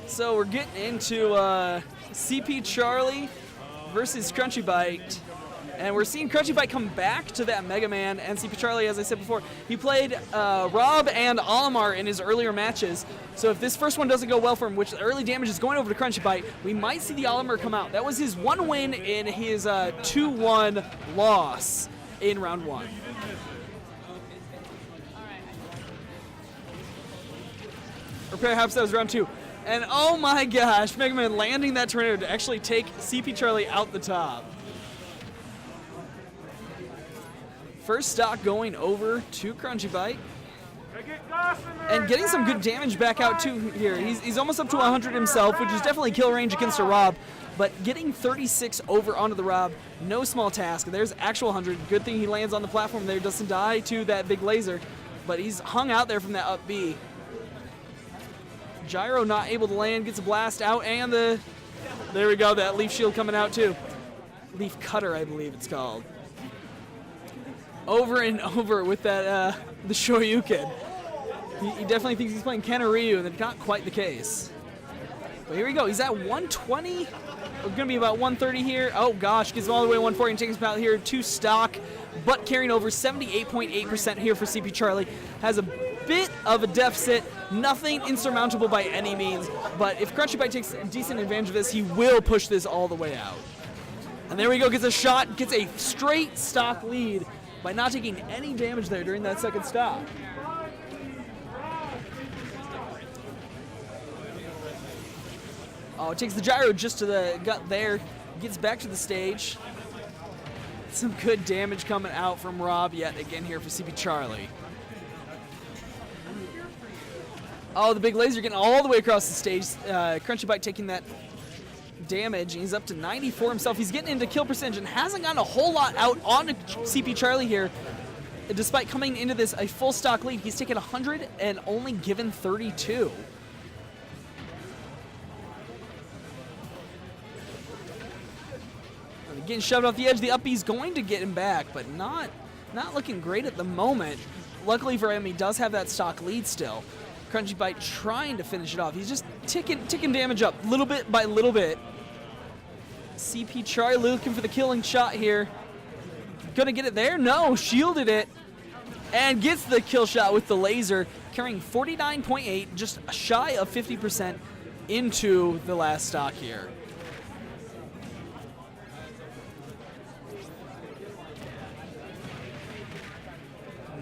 So we're getting into CPcharliee versus Crunchbite. And we're seeing Crunchbite come back to that Mega Man, and CPcharliee, as I said before, he played Rob and Olimar in his earlier matches. So if this first one doesn't go well for him, which the early damage is going over to Crunchbite, we might see the Olimar come out. That was his one win in his 2-1 loss in round 1. Or perhaps that was round 2. And oh my gosh, Mega Man landing that tornado to actually take CPcharliee out the top. First stock going over to Crunchbite. And getting some good damage back out too here. He's almost up to 100 himself, which is definitely kill range against a Rob. But getting 36 over onto the Rob, no small task. There's actual 100. Good thing he lands on the platform there, doesn't die to that big laser. But he's hung out there from that up B. Gyro not able to land, gets a blast out, and there we go, that leaf shield coming out too. Leaf cutter, I believe it's called. Over and over with that the Shoryuken. He definitely thinks he's playing Ken or Ryu, and it's not quite the case. But here we go. He's at 120. We're going to be about 130 here. Oh gosh, gets him all the way to 140 and takes him out here to stock. But carrying over 78.8% here for CPcharliee. Has a bit of a deficit. Nothing insurmountable by any means. But if Crunchbite takes decent advantage of this, he will push this all the way out. And there we go. Gets a shot. Gets a straight stock lead by not taking any damage there during that second stop. Oh, it takes the gyro just to the gut there. Gets back to the stage. Some good damage coming out from Rob yet again here for CPcharliee. Oh, the big laser getting all the way across the stage. Crunchbite taking that damage. He's up to 94 himself. He's getting into kill percentage and hasn't gotten a whole lot out on CPcharliee here. Despite coming into this a full stock lead, he's taken 100 and only given 32. Getting shoved off the edge. The up B's going to get him back, but not looking great at the moment. Luckily for him, he does have that stock lead still. Crunchbite trying to finish it off. He's just ticking damage up little bit by little bit. CPcharliee looking for the killing shot here. Gonna get it there? No, shielded it. And gets the kill shot with the laser, carrying 49.8, just shy of 50% into the last stock here.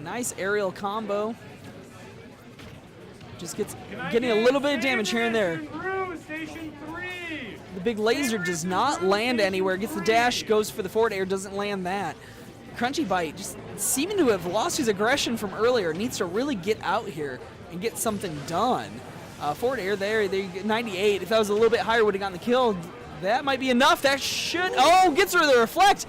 Nice aerial combo. Just getting a little bit of damage here and there. The big laser does not land anywhere. Gets the dash, goes for the forward air, doesn't land that. Crunchbite just seeming to have lost his aggression from earlier. Needs to really get out here and get something done. Forward air there, 98. If that was a little bit higher, would have gotten the kill. That might be enough. That should. Oh, gets rid of the reflect.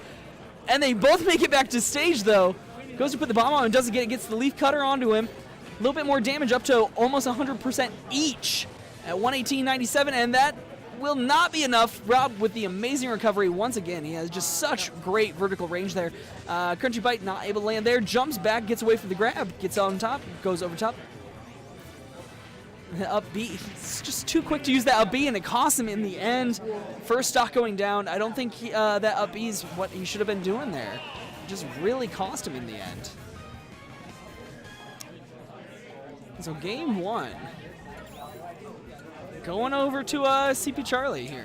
And they both make it back to stage though. Goes to put the bomb on and doesn't get it. Gets the leaf cutter onto him. A little bit more damage, up to almost 100% each at 118.97, and that will not be enough. Rob with the amazing recovery once again. He has just such great vertical range there. Crunchbite not able to land there. Jumps back, gets away from the grab, gets on top, goes over top. The up B, it's just too quick to use that up B, and it costs him in the end. First stock going down. I don't think that up B is what he should have been doing there. Just really cost him in the end. So game 1, going over to CPcharliee here.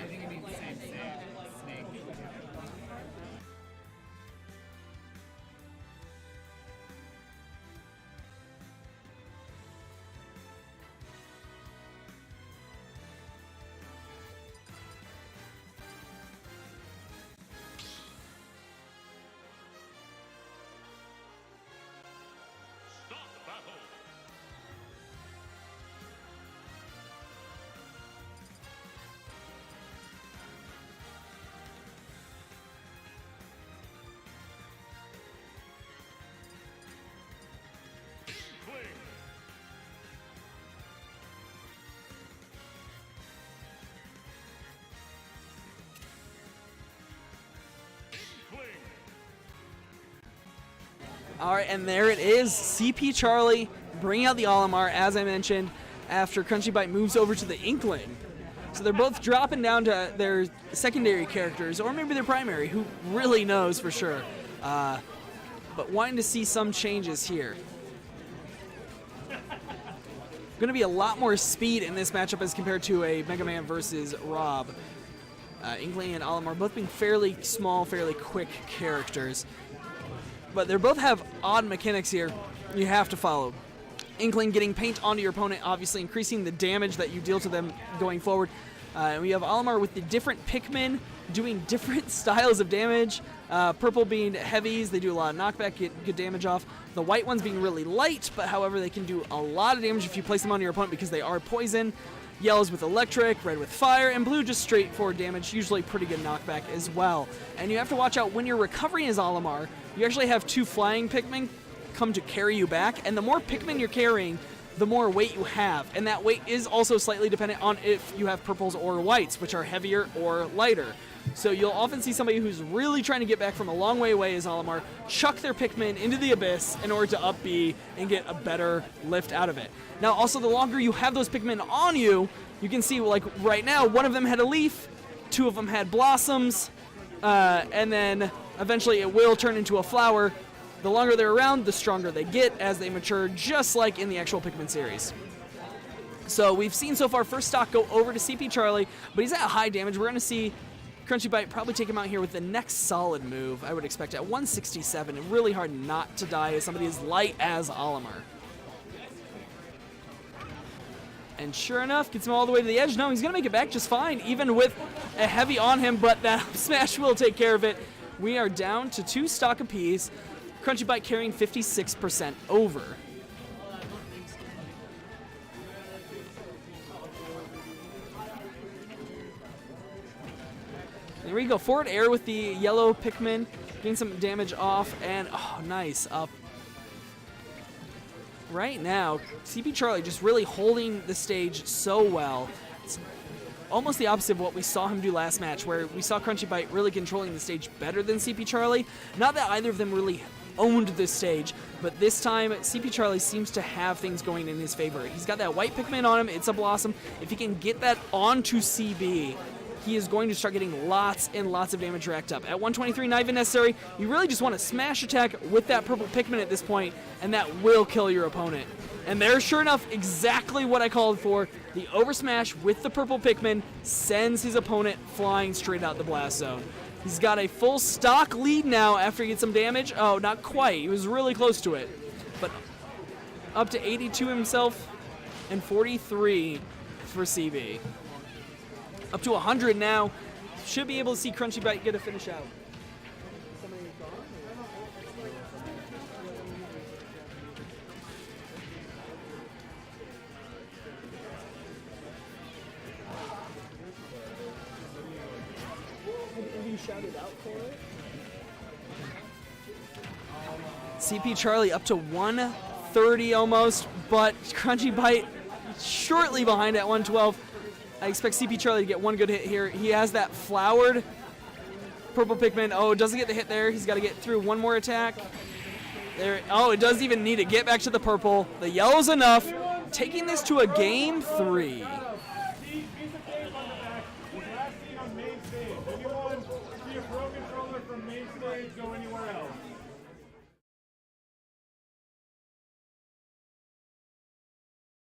All right, and there it is. CPcharliee bringing out the Olimar, as I mentioned, after Crunchbite moves over to the Inkling. So they're both dropping down to their secondary characters, or maybe their primary, who really knows for sure. But wanting to see some changes here. Going to be a lot more speed in this matchup as compared to a Mega Man versus Rob. Inkling and Olimar both being fairly small, fairly quick characters. But they both have odd mechanics here you have to follow. Inkling getting paint onto your opponent, obviously increasing the damage that you deal to them going forward. And we have Olimar with the different Pikmin doing different styles of damage. Purple being heavies, they do a lot of knockback, get good damage off. The white ones being really light, but however they can do a lot of damage if you place them on your opponent because they are poison. Yellows with electric, red with fire, and blue just straightforward damage, usually pretty good knockback as well. And you have to watch out when you're recovering as Olimar, you actually have 2 flying Pikmin come to carry you back, and the more Pikmin you're carrying, the more weight you have. And that weight is also slightly dependent on if you have purples or whites, which are heavier or lighter. So you'll often see somebody who's really trying to get back from a long way away as Olimar chuck their Pikmin into the abyss in order to up B and get a better lift out of it. Now also the longer you have those Pikmin on you, you can see like right now one of them had a leaf, 2 of them had blossoms, and then eventually it will turn into a flower. The longer they're around, the stronger they get as they mature, just like in the actual Pikmin series. So we've seen so far first stock go over to CPcharliee, but he's at high damage. We're going to see Crunchbite probably take him out here with the next solid move, I would expect, at 167. And really hard not to die as somebody as light as Olimar. And sure enough, gets him all the way to the edge. No, he's going to make it back just fine, even with a heavy on him, but that smash will take care of it. We are down to 2 stock apiece. Crunchbite carrying 56% over. There we go, forward air with the yellow Pikmin, getting some damage off, and oh, nice, up. Right now, CPcharliee just really holding the stage so well. It's almost the opposite of what we saw him do last match, where we saw Crunchbite really controlling the stage better than CPcharliee. Not that either of them really owned this stage, but this time CPcharliee seems to have things going in his favor. He's got that white Pikmin on him, it's a Blossom. If he can get that onto CB, he is going to start getting lots and lots of damage racked up. At 123, not even necessary. You really just want to smash attack with that purple Pikmin at this point, and that will kill your opponent. And there's, sure enough, exactly what I called for. The over smash with the purple Pikmin sends his opponent flying straight out the blast zone. He's got a full stock lead now after he gets some damage. Oh, not quite. He was really close to it. But up to 82 himself and 43 for CB. Up to 100 now. Should be able to see Crunchbite get a finish out. Shouted out for it. CPcharliee up to 130 almost, but Crunchbite shortly behind at 112. I expect CPcharliee to get one good hit here. He has that flowered purple Pikmin. Oh, doesn't get the hit there. He's got to get through one more attack. There. Oh, it doesn't even need to get back to the purple. The yellow's enough. Taking this to a game 3. Go anywhere else.